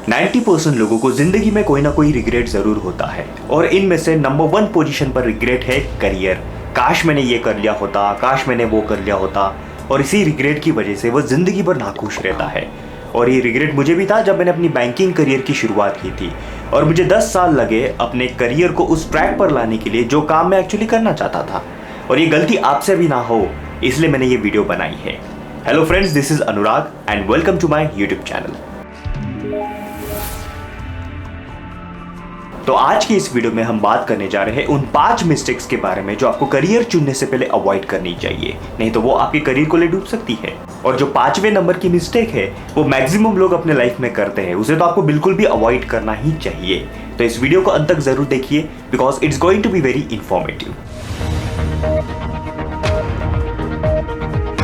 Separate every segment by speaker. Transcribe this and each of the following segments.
Speaker 1: 90% लोगों को जिंदगी में कोई ना कोई रिग्रेट जरूर होता है और इनमें से नंबर 1 पोजीशन पर रिग्रेट है करियर। काश मैंने ये कर लिया होता, काश मैंने वो कर लिया होता, और इसी रिग्रेट की वजह से वो जिंदगी भर नाखुश रहता है। और ये रिग्रेट मुझे भी था जब मैंने अपनी बैंकिंग करियर की शुरुआत की थी और मुझे 10 साल लगे अपने करियर को उस ट्रैक पर लाने के लिए जो काम मैं एक्चुअली करना चाहता था। और ये गलती आपसे भी ना हो इसलिए मैंने ये वीडियो बनाई है। Hello friends, this is Anurag and welcome to my YouTube channel. तो आज की इस वीडियो में हम बात करने जा रहे हैं उन 5 मिस्टेक्स के बारे में जो आपको करियर चुनने से पहले अवॉइड करनी चाहिए, नहीं तो वो आपके करियर को ले डूब सकती है। और जो 5वें नंबर की मिस्टेक है वो मैक्सिमम लोग अपने लाइफ में करते हैं, उसे तो आपको बिल्कुल भी अवॉइड करना ही चाहिए। तो इस वीडियो को अंत तक जरूर देखिए because it's going to be very informative.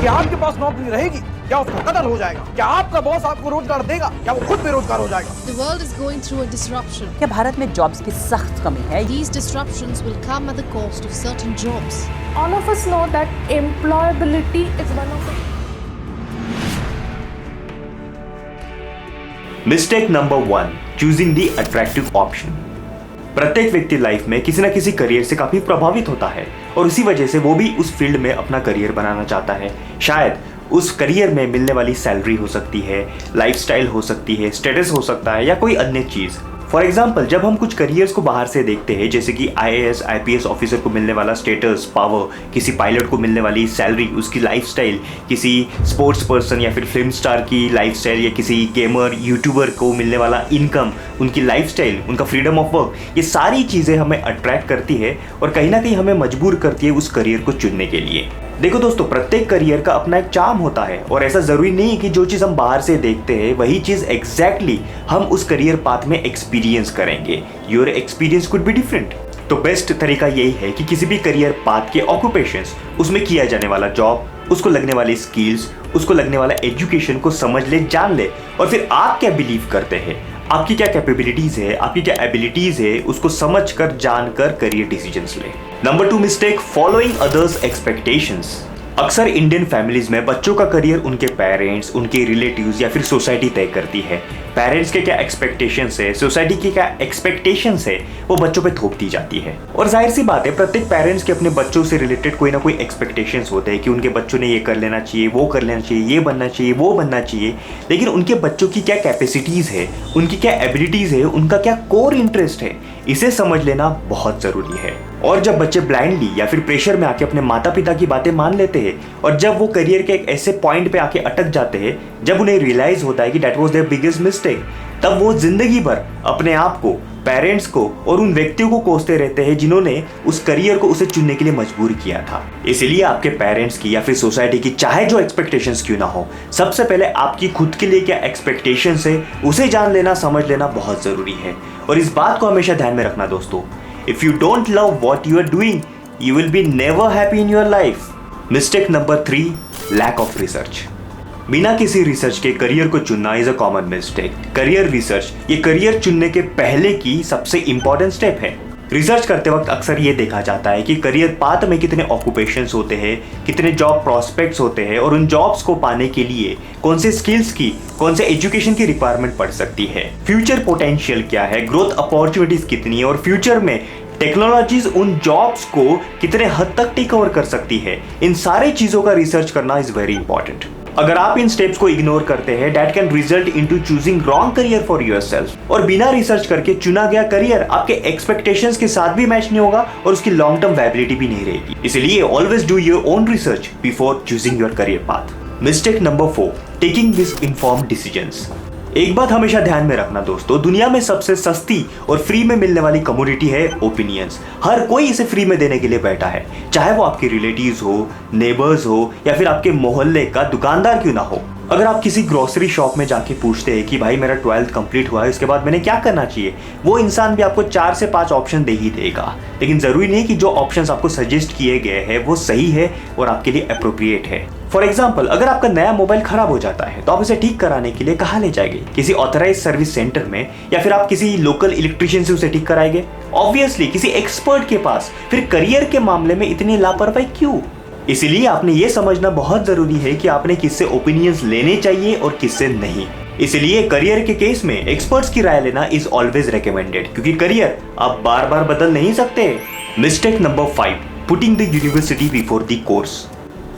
Speaker 2: क्या आपके पास नौकरी रहेगी? क्या उसका कत्ल हो जाएगा? क्या आपका बॉस आपको रोजगार देगा? क्या वो खुद बेरोजगार हो जाएगा?
Speaker 3: The world is going through a disruption.
Speaker 4: क्या भारत में जॉब्स की सख्त कमी है?
Speaker 3: These disruptions will come at the cost of certain jobs.
Speaker 5: All of us know that employability is one of the
Speaker 1: mistake number 1, choosing the attractive option. प्रत्येक व्यक्ति life में किसी ना किसी करियर से काफी प्रभावित होता है और उसी वजह से वो भी उस फील्ड में अपना करियर बनाना चाहता है। शायद उस करियर में मिलने वाली सैलरी हो सकती है, लाइफस्टाइल हो सकती है, स्टेटस हो सकता है या कोई अन्य चीज। फॉर एग्जाम्पल, जब हम कुछ करियर्स को बाहर से देखते हैं जैसे कि IAS IPS ऑफिसर को मिलने वाला स्टेटस, पावर, किसी पायलट को मिलने वाली सैलरी, उसकी लाइफस्टाइल, किसी स्पोर्ट्स पर्सन या फिर फिल्म स्टार की लाइफस्टाइल या किसी गेमर यूट्यूबर को मिलने वाला इनकम, उनकी लाइफस्टाइल, उनका फ्रीडम ऑफ वर्क, ये सारी चीज़ें हमें अट्रैक्ट करती है और कहीं ना कहीं हमें मजबूर करती है उस करियर को चुनने के लिए। देखो दोस्तों, प्रत्येक करियर का अपना एक चार्म होता है और ऐसा जरूरी नहीं है कि जो चीज़ हम बाहर से देखते हैं वही चीज़ एग्जैक्टली हम उस करियर पाथ में एक्सपीरियंस करेंगे। Your experience could be different. तो बेस्ट तरीका यही है कि किसी भी करियर पाथ के ऑक्यूपेशंस, उसमें किया जाने वाला जॉब, उसको लगने वाली स्किल्स, उसको लगने वाला एजुकेशन को समझ ले, जान ले और फिर आप क्या बिलीव करते हैं, आपकी क्या कैपेबिलिटीज है, आपकी क्या एबिलिटीज है, उसको समझ कर जान कर करियर डिसीजंस ले। Number 2 mistake, following others expectations. अक्सर इंडियन फैमिलीज में बच्चों का करियर उनके पेरेंट्स, उनके रिलेटिव्स या फिर सोसाइटी तय करती है। पेरेंट्स के क्या एक्सपेक्टेशंस है, सोसाइटी की क्या एक्सपेक्टेशंस है, वो बच्चों पे थोप दी जाती है। और जाहिर सी बात है, प्रत्येक पेरेंट्स के अपने बच्चों से रिलेटेड कोई ना कोई एक्सपेक्टेशंस होते हैं कि उनके बच्चों ने ये कर लेना चाहिए, वो कर लेना चाहिए, ये बनना चाहिए, वो बनना चाहिए। लेकिन उनके बच्चों की क्या कैपेसिटीज है, उनकी क्या एबिलिटीज है, उनका क्या कोर इंटरेस्ट है, इसे समझ लेना बहुत जरूरी है। और जब बच्चे ब्लाइंडली या फिर प्रेशर में आके अपने माता पिता की बातें मान लेते हैं और जब वो करियर के एक ऐसे पॉइंट पे आके अटक जाते हैं जब उन्हें रियलाइज होता है कि that was their biggest mistake, तब वो जिंदगी भर अपने आप को, पेरेंट्स को और उन व्यक्तियों को कोसते रहते हैं जिन्होंने उस करियर को उसे चुनने के लिए मजबूर किया था। इसीलिए आपके पेरेंट्स की या फिर सोसाइटी की चाहे जो एक्सपेक्टेशंस क्यों ना हो, सबसे पहले आपकी खुद के लिए क्या एक्सपेक्टेशंस है उसे जान लेना, समझ लेना बहुत जरूरी है। और इस बात को हमेशा ध्यान में रखना दोस्तों, if you don't love what you are doing you will be never happy in your life. Mistake number 3, lack of research. बिना किसी रिसर्च के करियर को चुनना is a common mistake. Career research ये करियर चुनने के पहले की सबसे इंपॉर्टेंट स्टेप है। रिसर्च करते वक्त अक्सर ये देखा जाता है कि करियर पाथ में कितने ऑक्यूपेशंस होते हैं, कितने जॉब प्रोस्पेक्ट्स होते हैं और उन जॉब्स को पाने के लिए कौन से स्किल्स की, कौन से एजुकेशन की रिक्वायरमेंट पड़ सकती है, फ्यूचर पोटेंशियल क्या है, ग्रोथ अपॉर्चुनिटीज कितनी है और फ्यूचर में टेक्नोलॉजीज उन जॉब्स को कितने हद तक टेक ओवर कर सकती है। इन सारी चीजों का रिसर्च करना इज वेरी इंपॉर्टेंट। अगर आप इन स्टेप्स को इग्नोर करते हैं that can result into choosing wrong career for yourself. और बिना रिसर्च करके चुना गया करियर आपके एक्सपेक्टेशंस के साथ भी मैच नहीं होगा और उसकी लॉन्ग टर्म वैलिडिटी भी नहीं रहेगी। इसलिए always do your own research before choosing your career path. Mistake number 4, taking miss informed decisions. एक बात हमेशा ध्यान में रखना दोस्तों, दुनिया में सबसे सस्ती और फ्री में मिलने वाली कमोडिटी है ओपिनियंस। हर कोई इसे फ्री में देने के लिए बैठा है, चाहे वो आपके रिलेटिव्स हो, नेबर्स हो या फिर आपके मोहल्ले का दुकानदार क्यों ना हो। अगर आप किसी ग्रोसरी शॉप में जाके पूछते हैं कि भाई मेरा 12th कंप्लीट हुआ है, इसके बाद मैंने क्या करना चाहिए, वो इंसान भी आपको 4 से 5 ऑप्शन दे ही देगा। लेकिन जरूरी नहीं कि जो ऑप्शंस आपको सजेस्ट किए गए हैं वो सही है और आपके लिए अप्रोप्रिएट है। फॉर एग्जाम्पल, अगर आपका नया मोबाइल खराब हो जाता है तो आप इसे ठीक कराने के लिए कहाँ ले जाएंगे? किसी ऑथराइज सर्विस सेंटर में या फिर आप किसी लोकल इलेक्ट्रिशियन से उसे ठीक कराएंगे? ऑब्वियसली किसी एक्सपर्ट के पास। फिर करियर के मामले में इतनी लापरवाही क्यों? इसीलिए आपने ये समझना बहुत जरूरी है कि आपने किससे ओपिनियंस लेने चाहिए और किससे नहीं। इसलिए करियर के केस में एक्सपर्ट्स की राय लेना इज ऑलवेज रिकमेंडेड, क्योंकि करियर आप बार बार बदल नहीं सकते। Mistake number 5, putting the university before the course.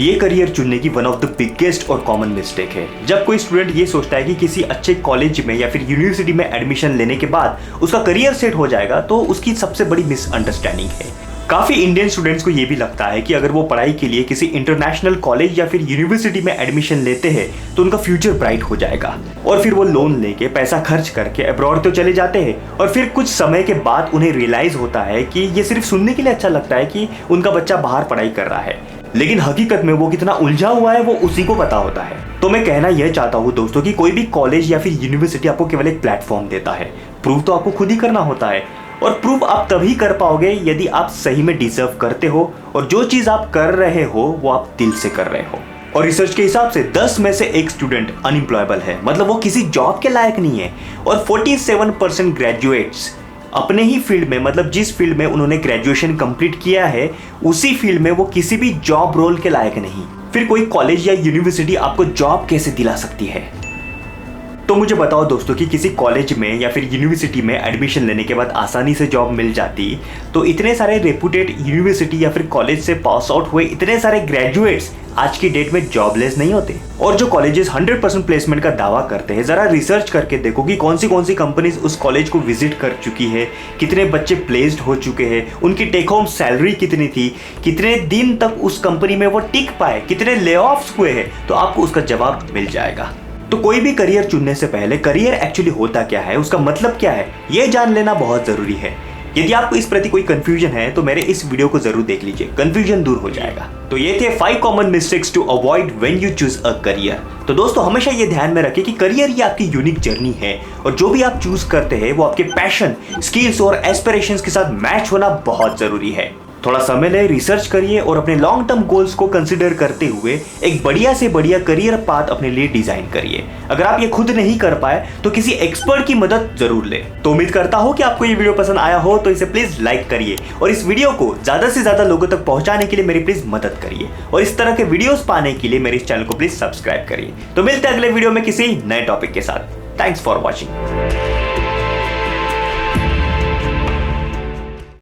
Speaker 1: ये करियर चुनने की वन ऑफ द बिगेस्ट और कॉमन मिस्टेक है। जब कोई स्टूडेंट ये सोचता है कि किसी अच्छे कॉलेज में या फिर यूनिवर्सिटी में एडमिशन लेने के बाद उसका करियर सेट हो जाएगा, तो उसकी सबसे बड़ी मिसअंडरस्टैंडिंग है। काफी इंडियन स्टूडेंट्स को ये भी लगता है कि अगर वो पढ़ाई के लिए किसी इंटरनेशनल कॉलेज या फिर यूनिवर्सिटी में एडमिशन लेते हैं तो उनका फ्यूचर ब्राइट हो जाएगा, और फिर वो लोन लेके पैसा खर्च करके अब्रॉड तो चले जाते हैं, और फिर कुछ समय के बाद उन्हें रियलाइज होता है कि ये सिर्फ सुनने के लिए अच्छा लगता है कि उनका बच्चा बाहर पढ़ाई कर रहा है, लेकिन हकीकत में वो कितना उलझा हुआ है वो उसी को पता होता है। तो मैं कहना यह चाहता हूँ दोस्तों कि कोई भी कॉलेज या फिर यूनिवर्सिटी आपको केवल एक प्लेटफॉर्म देता है, प्रूव तो आपको खुद ही करना होता है, और प्रूव आप तभी कर पाओगे यदि आप सही में डिजर्व करते हो और जो चीज आप कर रहे हो वो आप दिल से कर रहे हो। और रिसर्च के हिसाब से 10 में से एक स्टूडेंट अनएम्प्लॉयबल है, मतलब वो किसी जॉब के लायक नहीं है, और 47% ग्रेजुएट्स अपने ही फील्ड में, मतलब जिस फील्ड में उन्होंने ग्रेजुएशन कंप्लीट किया है उसी फील्ड में वो किसी भी जॉब रोल के लायक नहीं। फिर कोई कॉलेज या यूनिवर्सिटी आपको जॉब कैसे दिला सकती है? तो मुझे बताओ दोस्तों कि किसी कॉलेज में या फिर यूनिवर्सिटी में एडमिशन लेने के बाद आसानी से जॉब मिल जाती तो इतने सारे रेपुटेड यूनिवर्सिटी या फिर कॉलेज से पास आउट हुए इतने सारे ग्रेजुएट्स आज की डेट में जॉबलेस नहीं होते। और जो कॉलेजेस 100% प्लेसमेंट का दावा करते हैं, जरा रिसर्च करके देखो कि कौन सी कंपनीज उस कॉलेज को विजिट कर चुकी है, कितने बच्चे प्लेस्ड हो चुके हैं, उनकी टेक होम सैलरी कितनी थी, कितने दिन तक उस कंपनी में वो टिक पाए, कितने ले ऑफ्स हुए हैं, तो आपको उसका जवाब मिल जाएगा। तो कोई भी करियर चुनने से पहले करियर एक्चुअली होता क्या है, उसका मतलब क्या है, ये जान लेना बहुत जरूरी है। यदि आपको इस प्रति कोई कंफ्यूजन है तो मेरे इस वीडियो को जरूर देख लीजिए, कंफ्यूजन दूर हो जाएगा। तो ये थे 5 common mistakes to avoid when you choose a career. तो दोस्तों हमेशा ये ध्यान में रखें कि करियर ये आपकी यूनिक जर्नी है, और जो भी आप चूज करते हैं वो आपके पैशन, स्किल्स और एस्पिरेशंस के साथ मैच होना बहुत जरूरी है। थोड़ा समय ले, रिसर्च करिए और अपने लॉन्ग टर्म गोल्स को कंसीडर करते हुए एक बढ़िया से बढ़िया करियर पाथ अपने लिए डिजाइन करिए। अगर आप ये खुद नहीं कर पाए तो किसी एक्सपर्ट की मदद जरूर ले। तो उम्मीद करता हूं कि आपको ये वीडियो पसंद आया हो, तो इसे प्लीज लाइक करिए और इस वीडियो को ज्यादा से ज्यादा लोगों तक पहुंचाने के लिए मेरी प्लीज मदद करिए, और इस तरह के वीडियोस पाने के लिए मेरे इस चैनल को प्लीज सब्सक्राइब करिए। तो मिलते हैं अगले वीडियो में किसी नए टॉपिक के साथ। Thanks for watching.